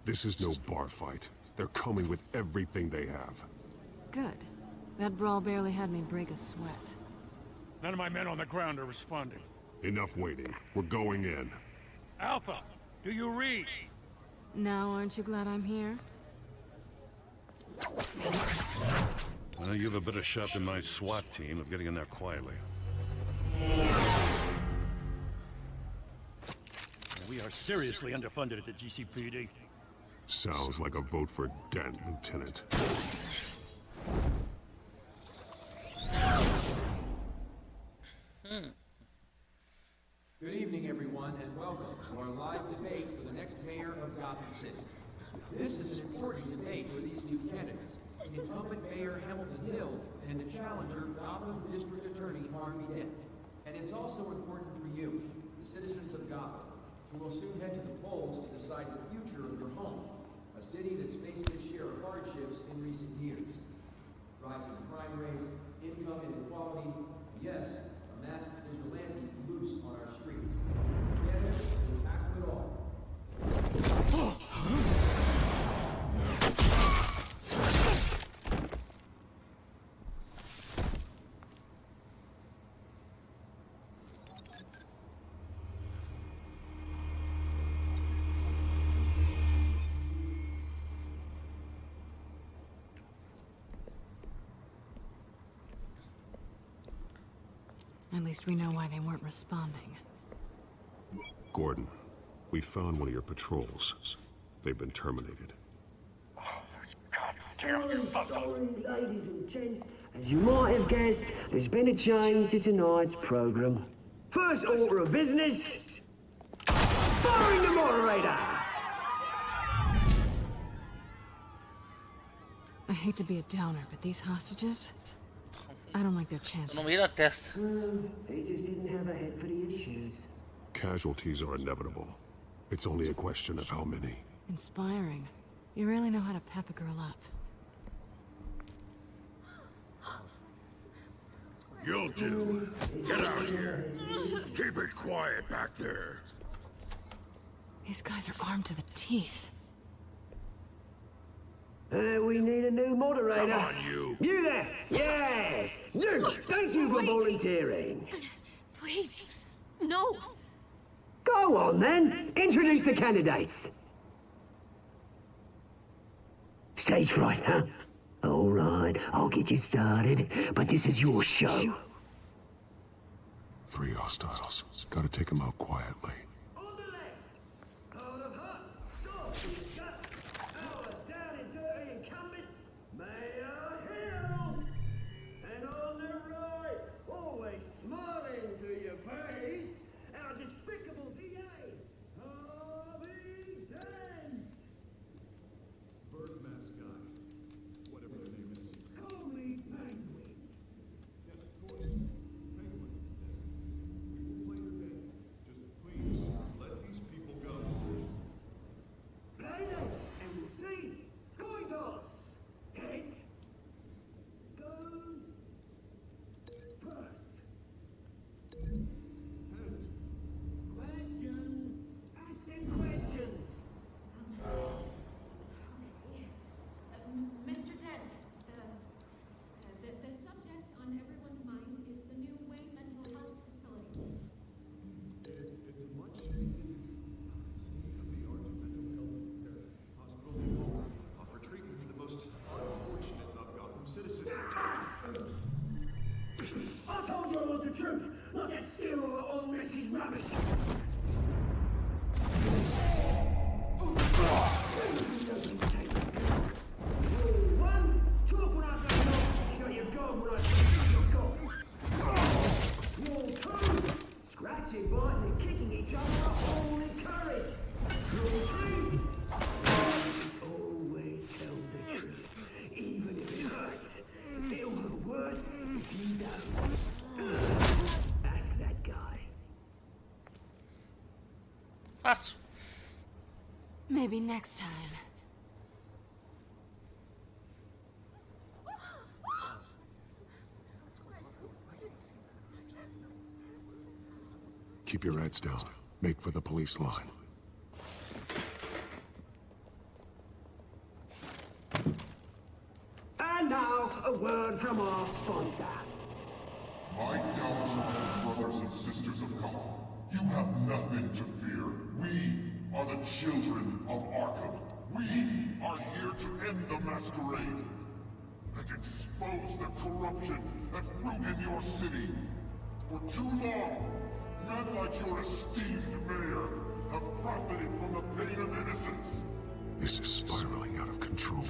This is no bar fight. They're coming with everything they have. Good. That brawl barely had me break a sweat. None of my men on the ground are responding. Enough waiting. We're going in. Alpha, do you read? Now aren't you glad I'm here? Well, you have a better shot than my SWAT team of getting in there quietly. We are seriously underfunded at the GCPD. Sounds like a vote for Dent, Lieutenant. Good evening, everyone, and welcome to our live debate for the next mayor of Gotham City. This is an important debate for these two candidates, incumbent Mayor Hamilton Hill and the challenger Gotham District Attorney Harvey Dent. And it's also important for you, the citizens of Gotham, who will soon head to the polls to decide the future of your home, a city that's faced its share of hardships in recent years. Rising crime rates, income inequality, and yes, a masked vigilante loose on our streets. Together, we'll tackle it all. At least we know why they weren't responding. Gordon, we found one of your patrols. They've been terminated. Sorry, ladies and gents. As you might have guessed, there's been a change to tonight's program. First order of business, firing the moderator. I hate to be a downer, but these hostages, I don't like their chances. No mira test. They just didn't have a head for the issues. Casualties are inevitable. It's only a question of how many. Inspiring. You really know how to pep a girl up. You'll do. Get out of here. Keep it quiet back there. These guys are armed to the teeth. We need a new moderator. Come on, you. You there? Yes. You. Thank you for volunteering. Please. No. Go on then. Introduce the candidates. Stage fright, huh? All right, I'll get you started, but this is your show. 3 hostiles. Gotta take them out quietly. citizens. I told you all the truth. Look at Steele or all this is rubbish. One, two when I go, show you God when I show you God. Wall two, scratching, biting and kicking each other up, all encouraged. Wall three, always tell the truth, even if it hurts. It'll hurt worse if you don't. Ask that guy. Fácil. Maybe next time. Keep your heads down. Make for the police line. And now, a word from our sponsor. My downfall, brothers and sisters of Gotham, you have nothing to fear. We are the children of Arkham. We are here to end the masquerade and expose the corruption that ruined your city. For too long, men like your esteemed mayor have profited from the pain of innocence. This is spiraling out of control.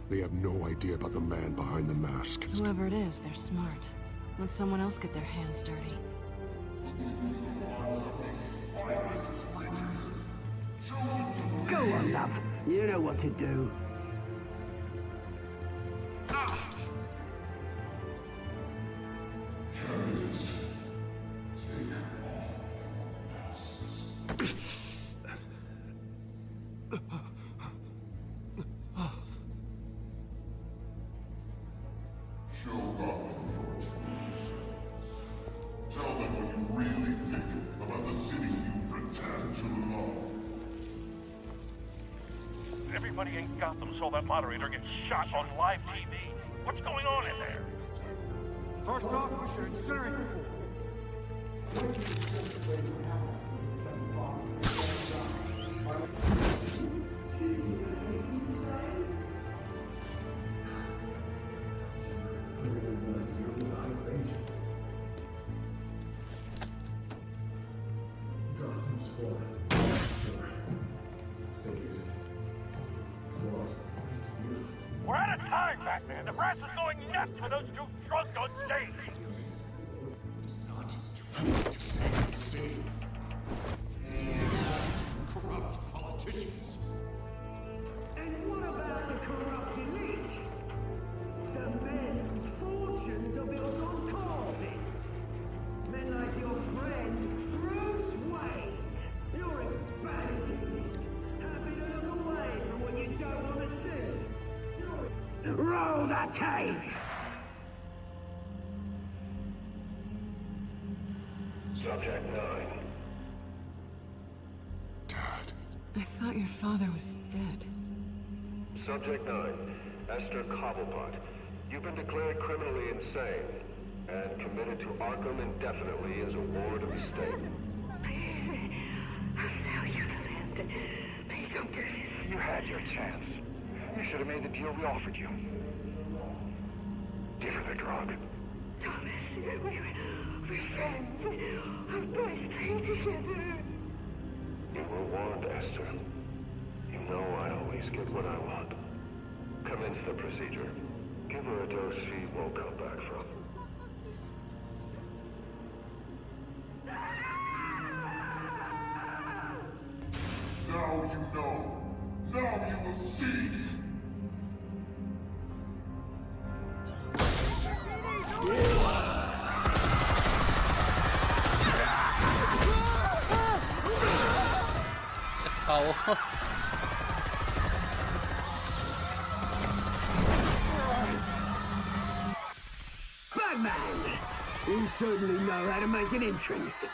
They have no idea about the man behind the mask. Whoever it is, they're smart. Let someone else get their hands dirty. Go on, love. You know what to do. Candidates, take off masks. Show Gotham your truth. Tell them what you really think about the city you pretend to love. Everybody in Gotham saw that moderator get shot on live TV. What's going on in there? First off, we should incinerate the pool. We're out of time, Batman. The brass is going nuts for those two drunk on stage. Corrupt politicians. And what about the corrupt elite? The men whose fortunes are built on causes. Men like your friend, Bruce Wayne. You're as bad as he is. Happy to look away from what you don't want to see. Roll the tape! Subject 9. I thought your father was dead. Subject 9. Esther Cobblepot. You've been declared criminally insane and committed to Arkham indefinitely as a ward of the state. Please, I'll sell you the land. Please don't do this. You had your chance. You should have made the deal we offered you. Give her the drug. Thomas, we're friends. Our boys play together. You were warned, Esther. You know I always get what I want. Commence the procedure. Give her a dose she won't come back from. Now you know. Now you will see. Oh. Batman! You certainly know how to make an entrance.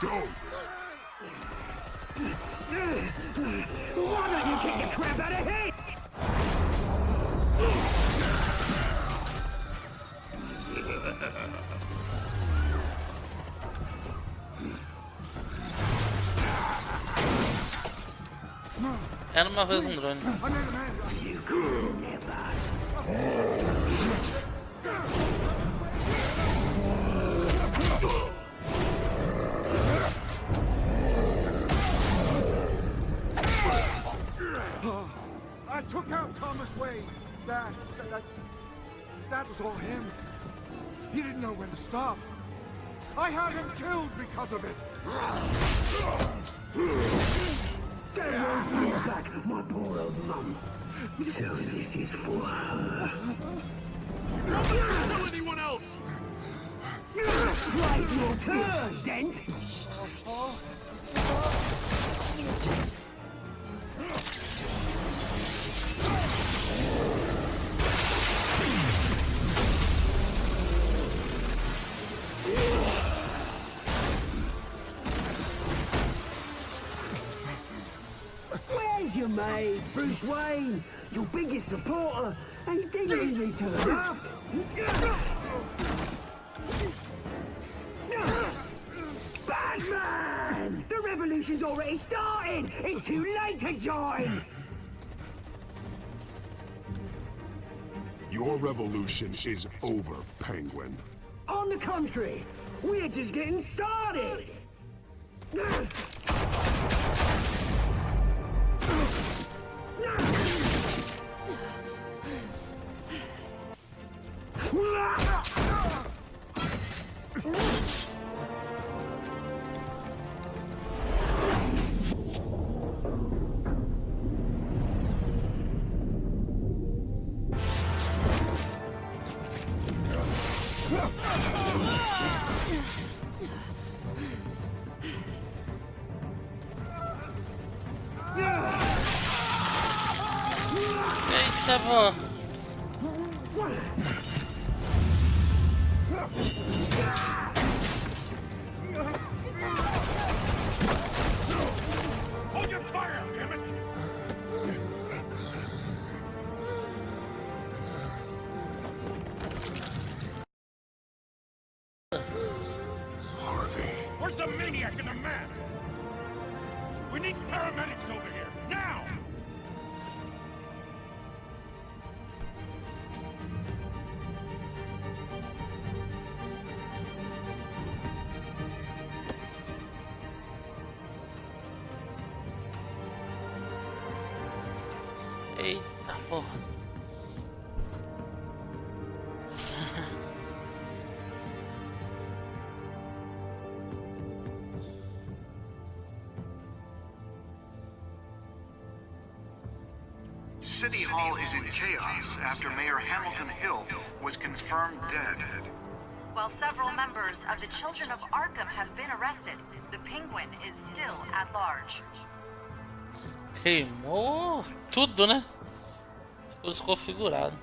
Go! Why don't you kick the crap out of him? Era uma vez um drone. I took out Thomas Wayne. That was all him. He didn't know when to stop. I had him killed because of it. They won't bring back my poor old mum. So this is for her. Nobody kill anyone else! Right, your turn, Dent. Where's your mate, Bruce Wayne? Your biggest supporter, and he didn't even turn up. Batman! The revolution's already started! It's too late to join! Your revolution is over, Penguin. On the contrary, we're just getting started! Eita, pô. Hold your fire, damn it! Harvey. Where's the maniac in the mask? We need paramedics over here, now! Eita, porra. City Hall is in chaos after Mayor Hamilton Hill was confirmed dead. While several members of the Children of Arkham have been arrested, the Penguin is still at large. Queimou tudo, né? Ficou desconfigurado.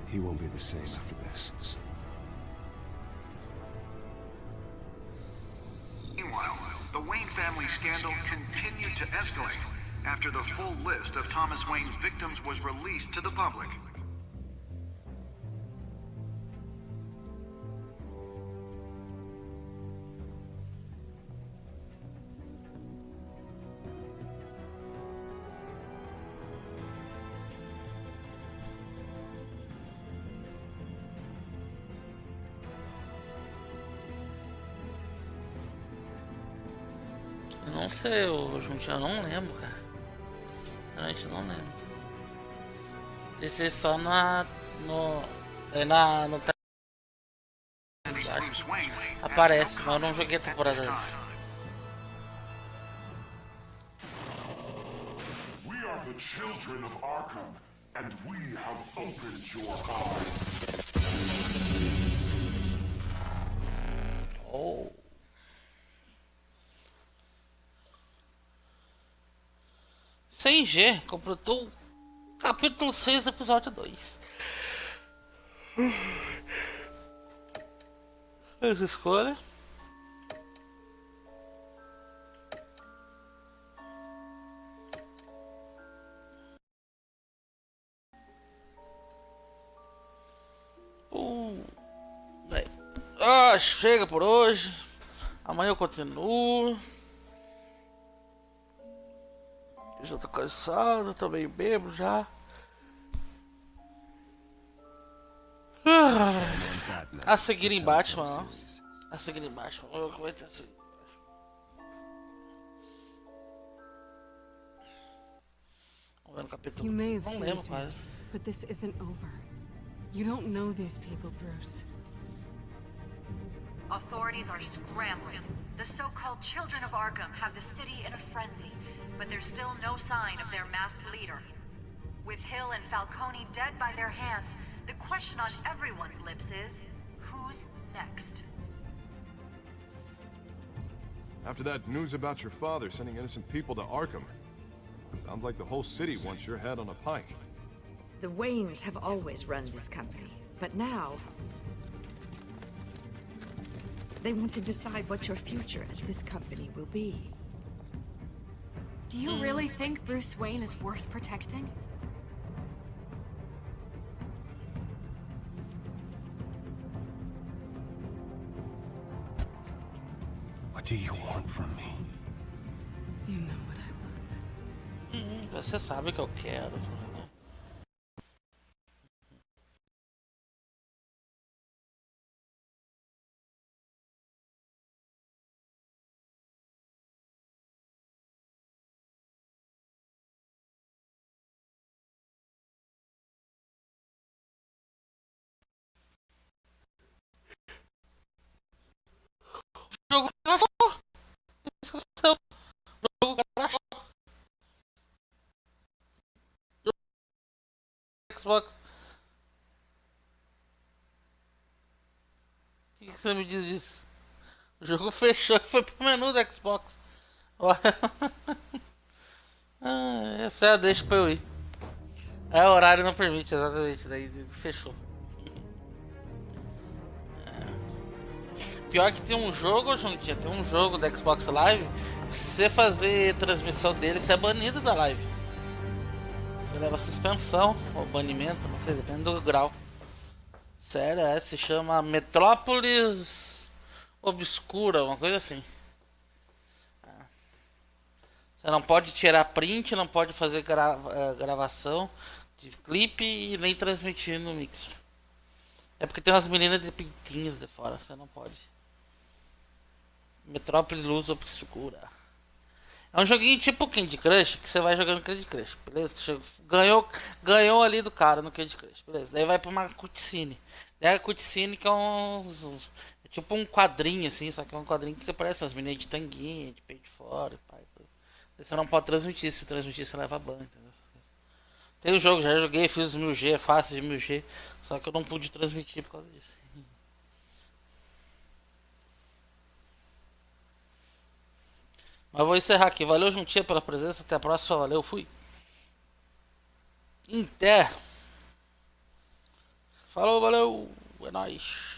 He won't be the same after this. Meanwhile, the Wayne family scandal continued to escalate after the full list of Thomas Wayne's victims was released to the public. Eu não sei, eu não lembro, cara. Sinceramente não lembro. Esse é só no aparece, mas eu não joguei a temporada dessa. We are the children of Arkham, and we have opened your eyes. Oh. Sem G completou o capítulo 6 do episódio 2. As escolhas. chega por hoje. Amanhã eu continuo. Eu já tô cansado, tô meio bêbado já. A seguir em Batman, ó. A seguir em Batman. Vamos ver como é assim. Vamos ver no capítulo. You may have Não seized lembro him, quase. but this isn't over. You don't know these people, Bruce. Authorities are scrambling. The so-called Children of Arkham have the city in a frenzy, but there's still no sign of their masked leader. With Hill and Falcone dead by their hands, the question on everyone's lips is, who's next? After that news about your father sending innocent people to Arkham, sounds like the whole city wants your head on a pike. The Waynes have always run this company, but now they want to decide what your future at this company will be. Do you really think Bruce Wayne is worth protecting? What do you want from me? You know what I want. Você sabe o que eu quero. O jogo crashou. Isso aconteceu. O jogo crashou. Xbox. O que você me diz disso? O jogo fechou e foi pro menu do Xbox. Olha. Essa é a deixa pra eu ir. É, o horário não permite, exatamente. Daí fechou. Pior que tem um jogo, Juntinha, tem um jogo da Xbox Live. Se você fazer transmissão dele, você é banido da live. Você leva suspensão ou banimento, não sei, depende do grau. Sério, se chama Metrópolis Obscura, uma coisa assim. Você não pode tirar print, não pode fazer gravação de clipe e nem transmitir no mixer. É porque tem umas meninas de pintinhos de fora, você não pode. Metrópolis Luz Obscura. É um joguinho tipo Candy Crush, que você vai jogando Candy Crush, beleza? Ganhou ali do cara no Candy Crush, beleza? Daí vai pra uma cutscene. Daí a cutscene que é é tipo um quadrinho assim, só que é um quadrinho que aparece as meninas de tanguinha, de peito de fora e pai. Daí você não pode transmitir, se transmitir você leva ban, entendeu? Tem um jogo, já joguei, fiz 1000G, é fácil de 1000G, só que eu não pude transmitir por causa disso. Mas vou encerrar aqui. Valeu, Juntinha, pela presença. Até a próxima. Valeu, fui. Até. Falou, valeu. É nóis.